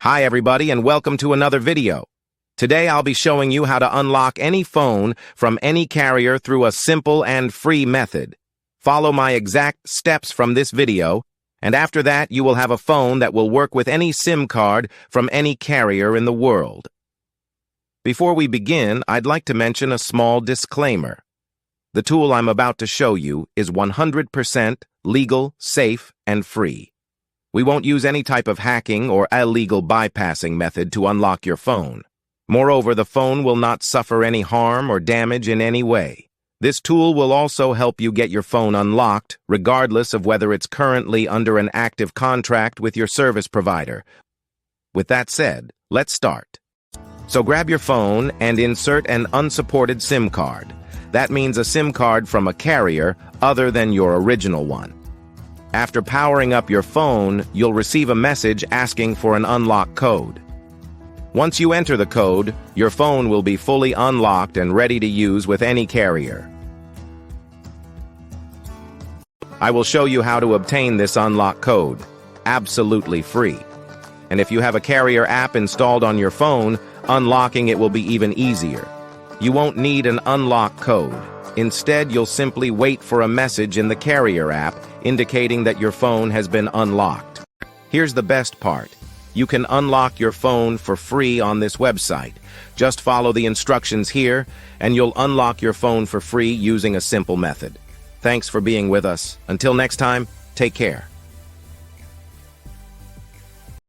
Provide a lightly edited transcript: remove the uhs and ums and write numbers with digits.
Hi everybody and welcome to another video. Today I'll be showing you how to unlock any phone from any carrier through a simple and free method. Follow my exact steps from this video, and after that you will have a phone that will work with any SIM card from any carrier in the world. Before we begin, I'd like to mention a small disclaimer. The tool I'm about to show you is 100% legal, safe, and free. We won't use any type of hacking or illegal bypassing method to unlock your phone. Moreover, the phone will not suffer any harm or damage in any way. This tool will also help you get your phone unlocked, regardless of whether it's currently under an active contract with your service provider. With that said, let's start. So grab your phone and insert an unsupported SIM card. That means a SIM card from a carrier other than your original one. After powering up your phone, you'll receive a message asking for an unlock code. Once you enter the code, your phone will be fully unlocked and ready to use with any carrier. I will show you how to obtain this unlock code, absolutely free. And if you have a carrier app installed on your phone, unlocking it will be even easier. You won't need an unlock code. Instead, you'll simply wait for a message in the carrier app indicating that your phone has been unlocked. Here's the best part. You can unlock your phone for free on this website. Just follow the instructions here, and you'll unlock your phone for free using a simple method. Thanks for being with us. Until next time, take care.